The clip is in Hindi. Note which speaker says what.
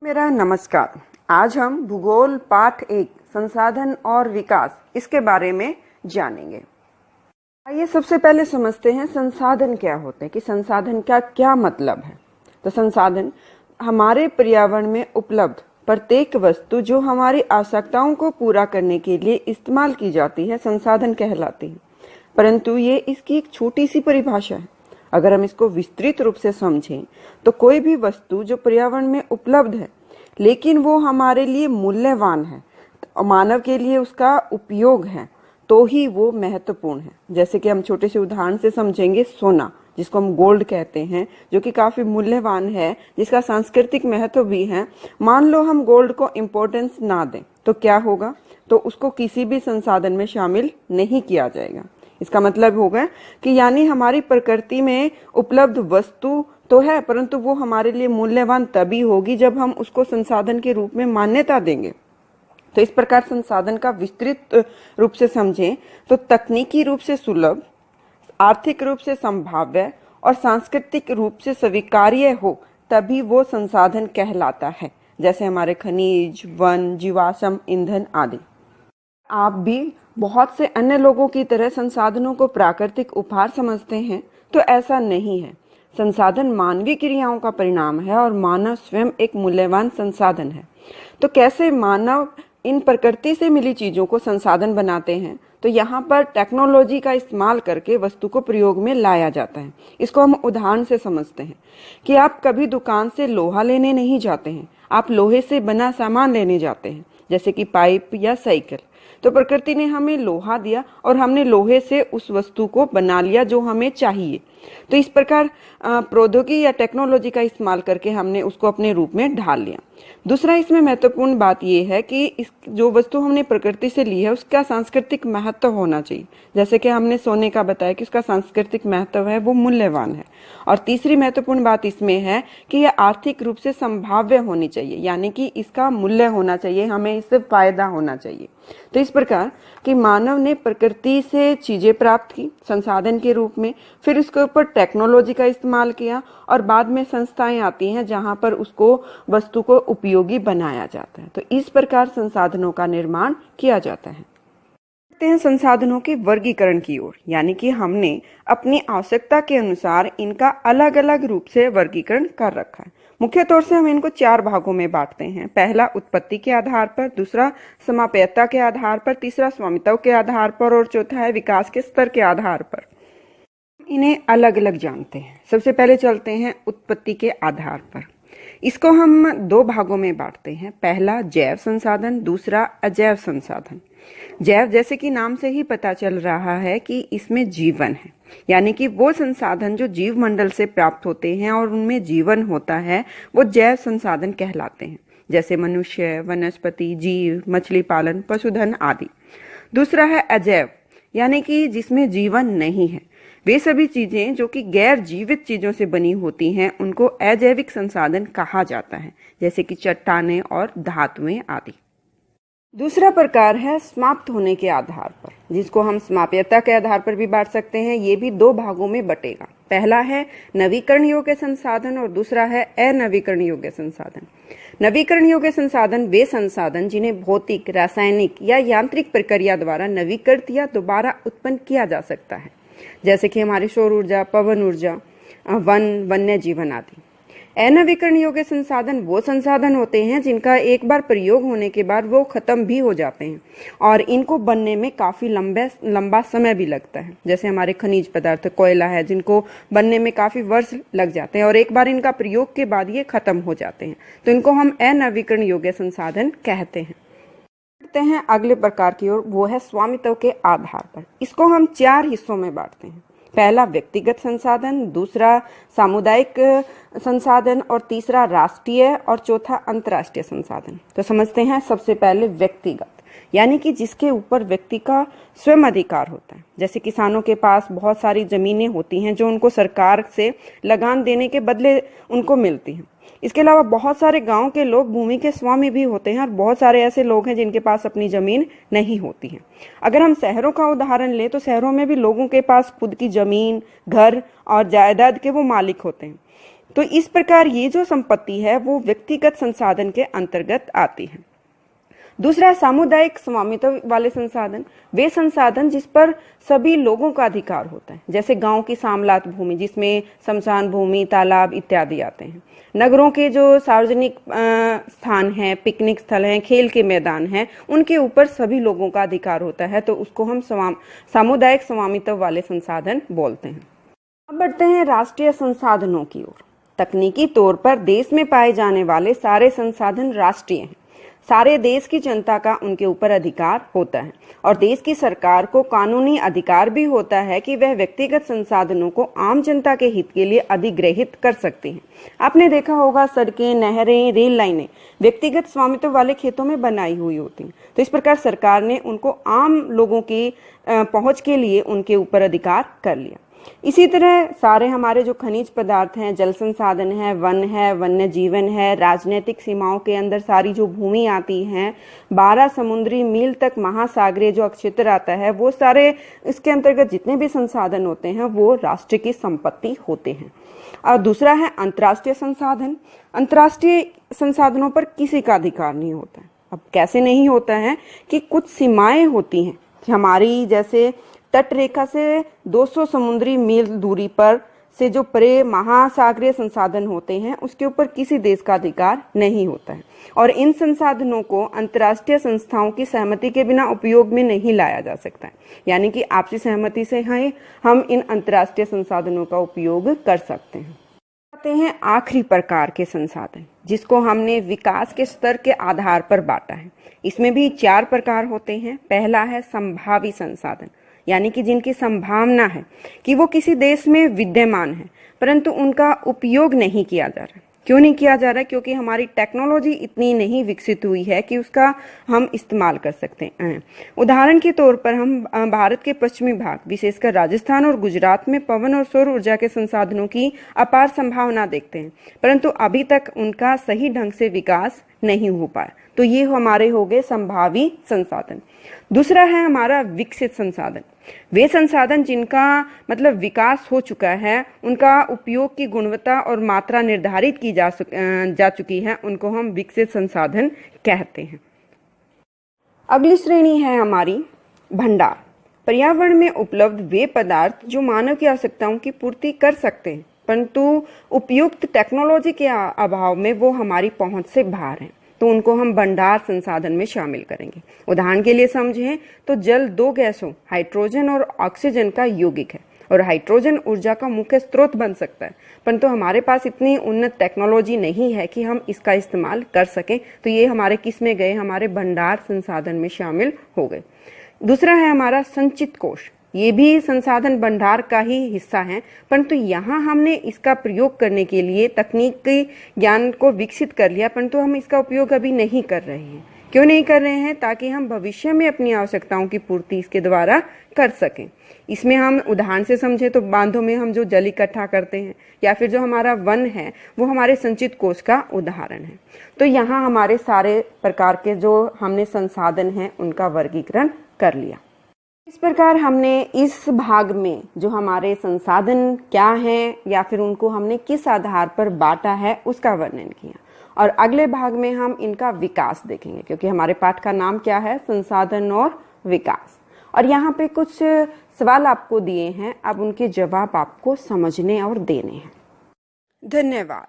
Speaker 1: मेरा नमस्कार। आज हम भूगोल पाठ 1 संसाधन और विकास इसके बारे में जानेंगे। आइए सबसे पहले समझते हैं संसाधन क्या होते हैं, कि संसाधन का क्या मतलब है। तो संसाधन हमारे पर्यावरण में उपलब्ध प्रत्येक वस्तु जो हमारी आवश्यकताओं को पूरा करने के लिए इस्तेमाल की जाती है संसाधन कहलाती है। परंतु ये इसकी एक छोटी सी परिभाषा है। अगर हम इसको विस्तृत रूप से समझें तो कोई भी वस्तु जो पर्यावरण में उपलब्ध है लेकिन वो हमारे लिए मूल्यवान है, मानव के लिए उसका उपयोग है, तो ही वो महत्वपूर्ण है। जैसे कि हम छोटे से उदाहरण से समझेंगे, सोना जिसको हम गोल्ड कहते हैं, जो कि काफी मूल्यवान है, जिसका सांस्कृतिक महत्व भी है। मान लो हम गोल्ड को इम्पोर्टेंस ना दें तो क्या होगा, तो उसको किसी भी संसाधन में शामिल नहीं किया जाएगा। इसका मतलब होगा कि यानी हमारी प्रकृति में उपलब्ध वस्तु तो है, परंतु वो हमारे लिए मूल्यवान तभी होगी जब हम उसको संसाधन के रूप में मान्यता देंगे। तो इस प्रकार संसाधन का विस्तृत रूप से समझें तो तकनीकी रूप से सुलभ, आर्थिक रूप से संभाव्य और सांस्कृतिक रूप से स्वीकार्य हो तभी वो संसाधन कहलाता है। जैसे हमारे खनिज, वन, जीवाश्म ईंधन आदि। आप भी बहुत से अन्य लोगों की तरह संसाधनों को प्राकृतिक उपहार समझते हैं, तो ऐसा नहीं है। संसाधन मानवीय क्रियाओं का परिणाम है और मानव स्वयं एक मूल्यवान संसाधन है। तो कैसे मानव इन प्रकृति से मिली चीजों को संसाधन बनाते हैं, तो यहाँ पर टेक्नोलॉजी का इस्तेमाल करके वस्तु को प्रयोग में लाया जाता है। इसको हम उदाहरण से समझते हैं कि आप कभी दुकान से लोहा लेने नहीं जाते हैं, आप लोहे से बना सामान लेने जाते हैं, जैसे कि पाइप या साइकिल। तो प्रकृति ने हमें लोहा दिया और हमने लोहे से उस वस्तु को बना लिया जो हमें चाहिए। तो इस प्रकार प्रौद्योगिकी या टेक्नोलॉजी का इस्तेमाल करके हमने उसको अपने रूप में ढाल लिया। दूसरा इसमें महत्वपूर्ण बात यह है कि इस जो वस्तु हमने प्रकृति से ली है उसका सांस्कृतिक महत्व होना चाहिए। जैसे कि हमने सोने का बताया कि उसका सांस्कृतिक महत्व है, वो मूल्यवान है। और तीसरी महत्वपूर्ण बात इसमें है कि यह आर्थिक रूप से संभाव्य होनी चाहिए, यानी कि इसका मूल्य होना चाहिए, हमें इससे फायदा होना चाहिए। तो इस प्रकार कि मानव ने प्रकृति से चीजें प्राप्त की संसाधन के रूप में, फिर उसके ऊपर टेक्नोलॉजी का इस्तेमाल किया और बाद में संस्थाएं आती हैं जहां पर उसको वस्तु को उपयोगी बनाया जाता है। तो इस प्रकार संसाधनों का निर्माण किया जाता है। हैं संसाधनों के वर्गीकरण की ओर, यानी कि हमने अपनी आवश्यकता के अनुसार इनका अलग अलग रूप से वर्गीकरण कर रखा है। मुख्य तौर से हम इनको 4 भागों में बांटते हैं। पहला उत्पत्ति के आधार पर, दूसरा समाप्यता के आधार पर, तीसरा स्वामित्व के आधार पर और चौथा है विकास के स्तर के आधार पर। इन्हें अलग अलग जानते हैं। सबसे पहले चलते हैं उत्पत्ति के आधार पर। इसको हम 2 भागों में बांटते हैं। पहला जैव संसाधन, दूसरा अजैव संसाधन। जैव जैसे कि नाम से ही पता चल रहा है कि इसमें जीवन है, यानी कि वो संसाधन जो जीव मंडल से प्राप्त होते हैं और उनमें जीवन होता है वो जैव संसाधन कहलाते हैं, जैसे मनुष्य, वनस्पति, जीव, मछली पालन, पशुधन आदि। दूसरा है अजैव, यानी कि जिसमें जीवन नहीं है। वे सभी चीजें जो कि गैर जीवित चीजों से बनी होती हैं उनको अजैविक संसाधन कहा जाता है, जैसे कि चट्टानें और धातुएं आदि। दूसरा प्रकार है समाप्त होने के आधार पर, जिसको हम समाप्यता के आधार पर भी बांट सकते हैं। ये भी 2 भागों में बटेगा। पहला है नवीकरण योग्य संसाधन और दूसरा है अनवीकरण योग्य संसाधन। नवीकरण योग्य संसाधन वे संसाधन जिन्हें भौतिक, रासायनिक या यांत्रिक प्रक्रिया द्वारा नवीकृत या दोबारा उत्पन्न किया जा सकता है, जैसे कि हमारी सौर ऊर्जा, पवन ऊर्जा, वन, वन्य जीवन आदि। अनवीकरण योग्य संसाधन वो संसाधन होते हैं जिनका एक बार प्रयोग होने के बाद वो खत्म भी हो जाते हैं और इनको बनने में काफी लंबा समय भी लगता है, जैसे हमारे खनिज पदार्थ, कोयला है, जिनको बनने में काफी वर्ष लग जाते हैं और एक बार इनका प्रयोग के बाद ये खत्म हो जाते हैं। तो इनको हम अनवीकरण योग्य संसाधन कहते हैं। अगले प्रकार की ओर, वो है स्वामित्व के आधार पर। इसको हम 4 हिस्सों में बांटते हैं। पहला व्यक्तिगत संसाधन, दूसरा सामुदायिक संसाधन और तीसरा राष्ट्रीय और चौथा अंतर्राष्ट्रीय संसाधन। तो समझते हैं सबसे पहले व्यक्तिगत, यानी कि जिसके ऊपर व्यक्ति का स्वयं अधिकार होता है। जैसे किसानों के पास बहुत सारी जमीनें होती हैं जो उनको सरकार से लगान देने के बदले उनको मिलती हैं। इसके अलावा बहुत सारे गांव के लोग भूमि के स्वामी भी होते हैं और बहुत सारे ऐसे लोग हैं जिनके पास अपनी जमीन नहीं होती है। अगर हम शहरों का उदाहरण लें तो शहरों में भी लोगों के पास खुद की जमीन, घर और जायदाद के वो मालिक होते हैं। तो इस प्रकार ये जो संपत्ति है वो व्यक्तिगत संसाधन के अंतर्गत आती है। दूसरा, सामुदायिक स्वामित्व वाले संसाधन, वे संसाधन जिस पर सभी लोगों का अधिकार होता है, जैसे गांव की सामलात भूमि जिसमें शमशान भूमि, तालाब इत्यादि आते हैं। नगरों के जो सार्वजनिक स्थान हैं, पिकनिक स्थल हैं, खेल के मैदान हैं, उनके ऊपर सभी लोगों का अधिकार होता है, तो उसको हम सामुदायिक स्वामित्व वाले संसाधन बोलते हैं। अब बढ़ते हैं राष्ट्रीय संसाधनों की ओर। तकनीकी तौर पर देश में पाए जाने वाले सारे संसाधन राष्ट्रीय हैं। सारे देश की जनता का उनके ऊपर अधिकार होता है और देश की सरकार को कानूनी अधिकार भी होता है कि वह व्यक्तिगत संसाधनों को आम जनता के हित के लिए अधिग्रहित कर सकती है। आपने देखा होगा सड़कें, नहरें, रेल लाइनें व्यक्तिगत स्वामित्व वाले खेतों में बनाई हुई होती हैं। तो इस प्रकार सरकार ने उनको आम लोगों की पहुंच के लिए उनके ऊपर अधिकार कर लिया। इसी तरह सारे हमारे जो खनिज पदार्थ हैं, जल संसाधन है, वन्य जीवन है, राजनीतिक सीमाओं के अंदर सारी जो भूमि आती है, 12 समुद्री मील तक महासागरीय जो क्षेत्र आता है, वो सारे इसके अंतर्गत जितने भी संसाधन होते हैं वो राष्ट्र की संपत्ति होते हैं। और दूसरा है अंतर्राष्ट्रीय संसाधन। अंतर्राष्ट्रीय संसाधनों पर किसी का अधिकार नहीं होता है। अब कैसे नहीं होता है कि कुछ सीमाएं होती हैं हमारी, जैसे तट रेखा से 200 समुद्री मील दूरी पर से जो परे महासागरीय संसाधन होते हैं उसके ऊपर किसी देश का अधिकार नहीं होता है और इन संसाधनों को अंतर्राष्ट्रीय संस्थाओं की सहमति के बिना उपयोग में नहीं लाया जा सकता है। यानी कि आपसी सहमति से हम इन अंतर्राष्ट्रीय संसाधनों का उपयोग कर सकते हैं। आते हैं आखिरी प्रकार के संसाधन, जिसको हमने विकास के स्तर के आधार पर बांटा है। इसमें भी 4 प्रकार होते हैं। पहला है संभावी संसाधन, यानी कि जिनकी संभावना है कि वो किसी देश में विद्यमान है परंतु उनका उपयोग नहीं किया जा रहा। क्यों नहीं किया जा रहा? क्योंकि हमारी टेक्नोलॉजी इतनी नहीं विकसित हुई है कि उसका हम इस्तेमाल कर सकते हैं। उदाहरण के तौर पर हम भारत के पश्चिमी भाग, विशेषकर राजस्थान और गुजरात में पवन और सौर ऊर्जा के संसाधनों की अपार संभावना देखते हैं, परंतु अभी तक उनका सही ढंग से विकास नहीं हो पाया। तो ये हमारे हो गए संभावी संसाधन। दूसरा है हमारा विकसित संसाधन। वे संसाधन जिनका मतलब विकास हो चुका है, उनका उपयोग की गुणवत्ता और मात्रा निर्धारित की जा चुकी है, उनको हम विकसित संसाधन कहते हैं। अगली श्रेणी है हमारी भंडार। पर्यावरण में उपलब्ध वे पदार्थ जो मानव की आवश्यकताओं की पूर्ति कर सकते हैं, परंतु उपयुक्त टेक्नोलॉजी के अभाव में वो हमारी पहुंच से बाहर हैं, तो उनको हम भंडार संसाधन में शामिल करेंगे। उदाहरण के लिए समझें तो जल 2 गैसों हाइड्रोजन और ऑक्सीजन का यौगिक है और हाइड्रोजन ऊर्जा का मुख्य स्रोत बन सकता है, परंतु हमारे पास इतनी उन्नत टेक्नोलॉजी नहीं है कि हम इसका इस्तेमाल कर सकें। तो ये हमारे किस में गए? हमारे भंडार संसाधन में शामिल हो गए। दूसरा है हमारा संचित कोष। ये भी संसाधन भंडार का ही हिस्सा है, परंतु यहाँ हमने इसका प्रयोग करने के लिए तकनीकी ज्ञान को विकसित कर लिया, परंतु हम इसका उपयोग अभी नहीं कर रहे हैं। क्यों नहीं कर रहे हैं? ताकि हम भविष्य में अपनी आवश्यकताओं की पूर्ति इसके द्वारा कर सकें। इसमें हम उदाहरण से समझे तो बांधों में हम जो जल इकट्ठा करते हैं या फिर जो हमारा वन है वो हमारे संचित कोष का उदाहरण है। तो यहाँ हमारे सारे प्रकार के जो हमने संसाधन हैं उनका वर्गीकरण कर लिया। इस प्रकार हमने इस भाग में जो हमारे संसाधन क्या हैं या फिर उनको हमने किस आधार पर बांटा है उसका वर्णन किया, और अगले भाग में हम इनका विकास देखेंगे, क्योंकि हमारे पाठ का नाम क्या है? संसाधन और विकास। और यहाँ पे कुछ सवाल आपको दिए हैं, अब उनके जवाब आपको समझने और देने हैं। धन्यवाद।